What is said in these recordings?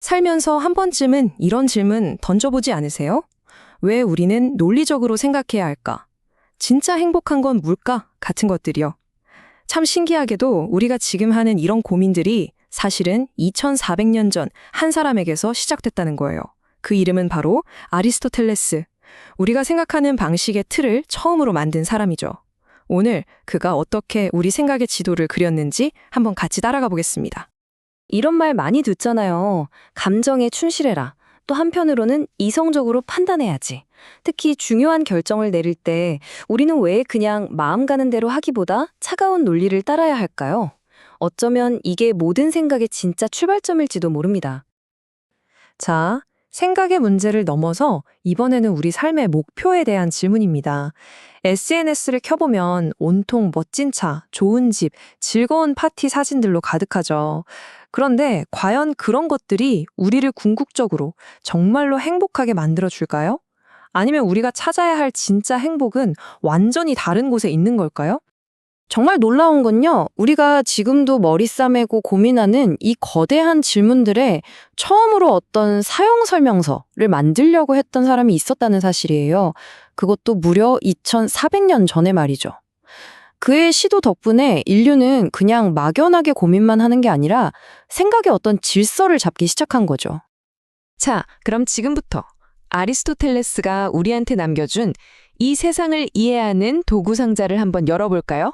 살면서 한 번쯤은 이런 질문 던져보지 않으세요? 왜 우리는 논리적으로 생각해야 할까? 진짜 행복한 건 뭘까? 같은 것들이요. 참 신기하게도 우리가 지금 하는 이런 고민들이 사실은 2400년 전 한 사람에게서 시작됐다는 거예요. 그 이름은 바로 아리스토텔레스. 우리가 생각하는 방식의 틀을 처음으로 만든 사람이죠. 오늘 그가 어떻게 우리 생각의 지도를 그렸는지 한번 같이 따라가 보겠습니다. 이런 말 많이 듣잖아요. 감정에 충실해라. 또 한편으로는 이성적으로 판단해야지. 특히 중요한 결정을 내릴 때 우리는 왜 그냥 마음 가는 대로 하기보다 차가운 논리를 따라야 할까요? 어쩌면 이게 모든 생각의 진짜 출발점일지도 모릅니다. 자, 생각의 문제를 넘어서 이번에는 우리 삶의 목표에 대한 질문입니다. SNS를 켜보면 온통 멋진 차, 좋은 집, 즐거운 파티 사진들로 가득하죠. 그런데 과연 그런 것들이 우리를 궁극적으로 정말로 행복하게 만들어줄까요? 아니면 우리가 찾아야 할 진짜 행복은 완전히 다른 곳에 있는 걸까요? 정말 놀라운 건요, 우리가 지금도 머리 싸매고 고민하는 이 거대한 질문들에 처음으로 어떤 사용 설명서를 만들려고 했던 사람이 있었다는 사실이에요. 그것도 무려 2400년 전에 말이죠. 그의 시도 덕분에 인류는 그냥 막연하게 고민만 하는 게 아니라 생각의 어떤 질서를 잡기 시작한 거죠. 자, 그럼 지금부터 아리스토텔레스가 우리한테 남겨준 이 세상을 이해하는 도구 상자를 한번 열어볼까요?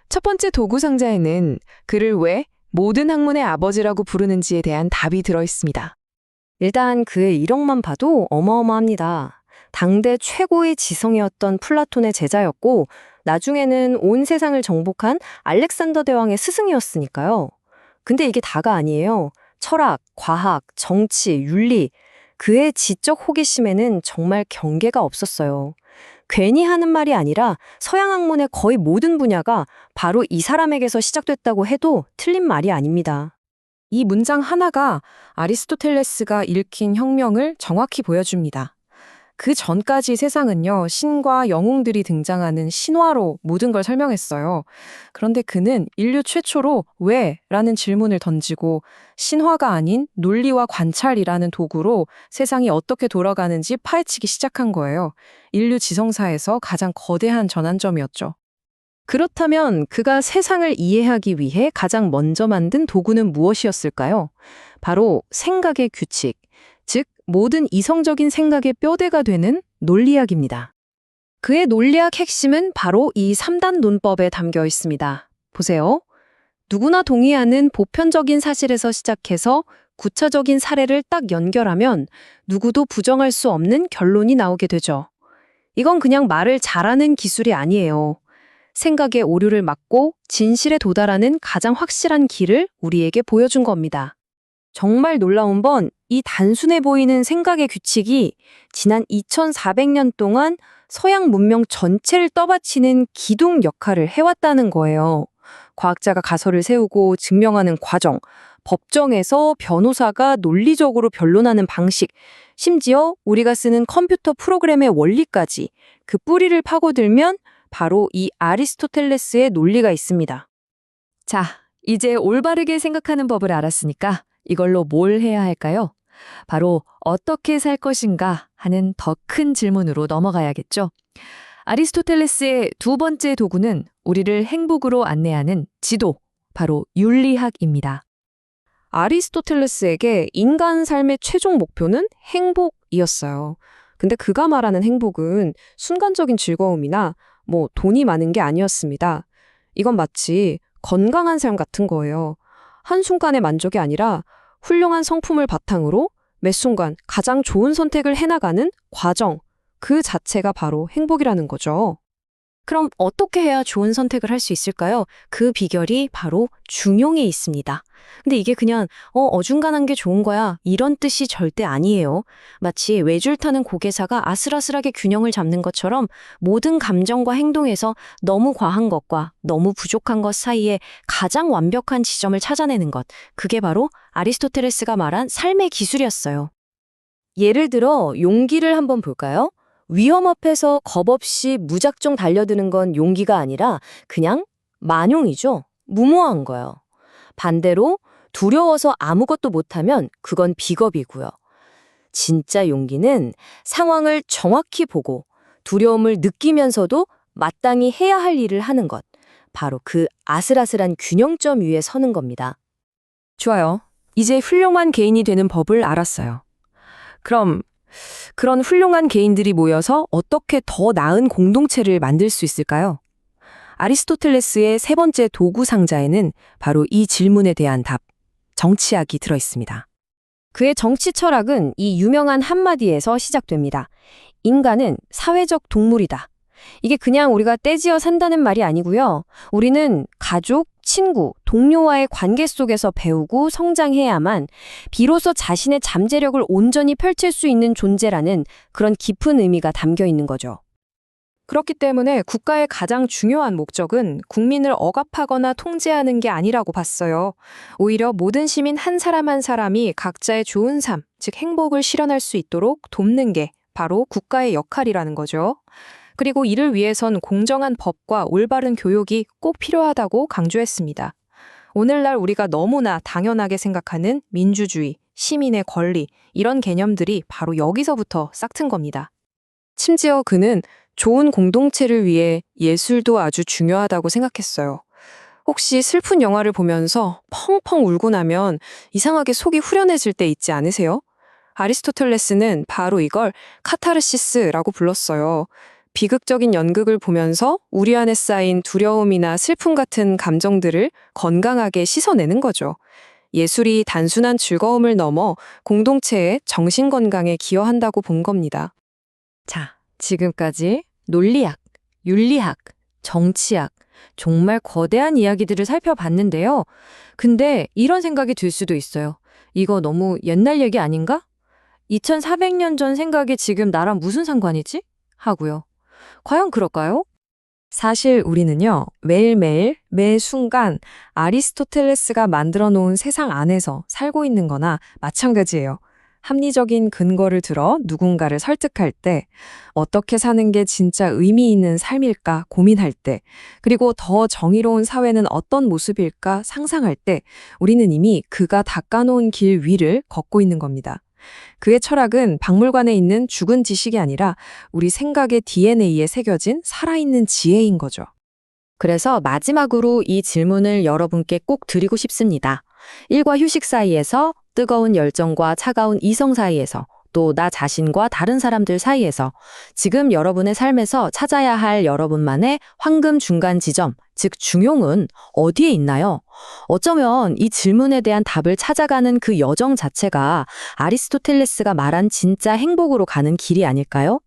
첫 번째 도구 상자에는 그를 왜 모든 학문의 아버지라고 부르는지에 대한 답이 들어있습니다. 일단 그의 이력만 봐도 어마어마합니다. 당대 최고의 지성이었던 플라톤의 제자였고 나중에는 온 세상을 정복한 알렉산더 대왕의 스승이었으니까요. 근데 이게 다가 아니에요. 철학, 과학, 정치, 윤리, 그의 지적 호기심에는 정말 경계가 없었어요. 괜히 하는 말이 아니라 서양 학문의 거의 모든 분야가 바로 이 사람에게서 시작됐다고 해도 틀린 말이 아닙니다. 이 문장 하나가 아리스토텔레스가 일으킨 혁명을 정확히 보여줍니다. 그 전까지 세상은요, 신과 영웅들이 등장하는 신화로 모든 걸 설명했어요. 그런데 그는 인류 최초로 왜? 라는 질문을 던지고 신화가 아닌 논리와 관찰이라는 도구로 세상이 어떻게 돌아가는지 파헤치기 시작한 거예요. 인류 지성사에서 가장 거대한 전환점이었죠. 그렇다면 그가 세상을 이해하기 위해 가장 먼저 만든 도구는 무엇이었을까요? 바로 생각의 규칙, 즉 모든 이성적인 생각의 뼈대가 되는 논리학입니다. 그의 논리학 핵심은 바로 이 3단 논법에 담겨 있습니다. 보세요. 누구나 동의하는 보편적인 사실에서 시작해서 구체적인 사례를 딱 연결하면 누구도 부정할 수 없는 결론이 나오게 되죠. 이건 그냥 말을 잘하는 기술이 아니에요. 생각의 오류를 막고 진실에 도달하는 가장 확실한 길을 우리에게 보여준 겁니다. 정말 놀라운 건 이 단순해 보이는 생각의 규칙이 지난 2400년 동안 서양 문명 전체를 떠받치는 기둥 역할을 해왔다는 거예요. 과학자가 가설을 세우고 증명하는 과정, 법정에서 변호사가 논리적으로 변론하는 방식, 심지어 우리가 쓰는 컴퓨터 프로그램의 원리까지 그 뿌리를 파고들면 바로 이 아리스토텔레스의 논리가 있습니다. 자, 이제 올바르게 생각하는 법을 알았으니까 이걸로 뭘 해야 할까요? 바로 어떻게 살 것인가 하는 더 큰 질문으로 넘어가야겠죠. 아리스토텔레스의 두 번째 도구는 우리를 행복으로 안내하는 지도, 바로 윤리학입니다. 아리스토텔레스에게 인간 삶의 최종 목표는 행복이었어요. 근데 그가 말하는 행복은 순간적인 즐거움이나 돈이 많은 게 아니었습니다. 이건 마치 건강한 삶 같은 거예요. 한순간의 만족이 아니라 훌륭한 성품을 바탕으로 매 순간 가장 좋은 선택을 해나가는 과정, 그 자체가 바로 행복이라는 거죠. 그럼 어떻게 해야 좋은 선택을 할 수 있을까요? 그 비결이 바로 중용에 있습니다. 근데 이게 그냥 어중간한 게 좋은 거야 이런 뜻이 절대 아니에요. 마치 외줄 타는 고개사가 아슬아슬하게 균형을 잡는 것처럼 모든 감정과 행동에서 너무 과한 것과 너무 부족한 것 사이에 가장 완벽한 지점을 찾아내는 것. 그게 바로 아리스토텔레스가 말한 삶의 기술이었어요. 예를 들어 용기를 한번 볼까요? 위험 앞에서 겁 없이 무작정 달려드는 건 용기가 아니라 그냥 만용이죠. 무모한 거예요. 반대로 두려워서 아무것도 못하면 그건 비겁이고요. 진짜 용기는 상황을 정확히 보고 두려움을 느끼면서도 마땅히 해야 할 일을 하는 것. 바로 그 아슬아슬한 균형점 위에 서는 겁니다. 좋아요. 이제 훌륭한 개인이 되는 법을 알았어요. 그럼 그런 훌륭한 개인들이 모여서 어떻게 더 나은 공동체를 만들 수 있을까요? 아리스토텔레스의 세 번째 도구 상자에는 바로 이 질문에 대한 답, 정치학이 들어 있습니다. 그의 정치 철학은 이 유명한 한마디에서 시작됩니다. 인간은 사회적 동물이다. 이게 그냥 우리가 떼지어 산다는 말이 아니고요. 우리는 가족, 친구, 동료와의 관계 속에서 배우고 성장해야만 비로소 자신의 잠재력을 온전히 펼칠 수 있는 존재라는 그런 깊은 의미가 담겨 있는 거죠. 그렇기 때문에 국가의 가장 중요한 목적은 국민을 억압하거나 통제하는 게 아니라고 봤어요. 오히려 모든 시민 한 사람 한 사람이 각자의 좋은 삶, 즉 행복을 실현할 수 있도록 돕는 게 바로 국가의 역할이라는 거죠. 그리고 이를 위해선 공정한 법과 올바른 교육이 꼭 필요하다고 강조했습니다. 오늘날 우리가 너무나 당연하게 생각하는 민주주의, 시민의 권리, 이런 개념들이 바로 여기서부터 싹튼 겁니다. 심지어 그는 좋은 공동체를 위해 예술도 아주 중요하다고 생각했어요. 혹시 슬픈 영화를 보면서 펑펑 울고 나면 이상하게 속이 후련해질 때 있지 않으세요? 아리스토텔레스는 바로 이걸 카타르시스라고 불렀어요. 비극적인 연극을 보면서 우리 안에 쌓인 두려움이나 슬픔 같은 감정들을 건강하게 씻어내는 거죠. 예술이 단순한 즐거움을 넘어 공동체의 정신 건강에 기여한다고 본 겁니다. 자, 지금까지 논리학, 윤리학, 정치학, 정말 거대한 이야기들을 살펴봤는데요. 근데 이런 생각이 들 수도 있어요. 이거 너무 옛날 얘기 아닌가? 2400년 전 생각이 지금 나랑 무슨 상관이지? 하고요. 과연 그럴까요? 사실 우리는요, 매일매일, 매 순간 아리스토텔레스가 만들어 놓은 세상 안에서 살고 있는 거나 마찬가지예요. 합리적인 근거를 들어 누군가를 설득할 때, 어떻게 사는 게 진짜 의미 있는 삶일까 고민할 때, 그리고 더 정의로운 사회는 어떤 모습일까 상상할 때, 우리는 이미 그가 닦아놓은 길 위를 걷고 있는 겁니다. 그의 철학은 박물관에 있는 죽은 지식이 아니라 우리 생각의 DNA에 새겨진 살아있는 지혜인 거죠. 그래서 마지막으로 이 질문을 여러분께 꼭 드리고 싶습니다. 일과 휴식 사이에서, 뜨거운 열정과 차가운 이성 사이에서, 또 나 자신과 다른 사람들 사이에서 지금 여러분의 삶에서 찾아야 할 여러분만의 황금 중간 지점, 즉 중용은 어디에 있나요? 어쩌면 이 질문에 대한 답을 찾아가는 그 여정 자체가 아리스토텔레스가 말한 진짜 행복으로 가는 길이 아닐까요?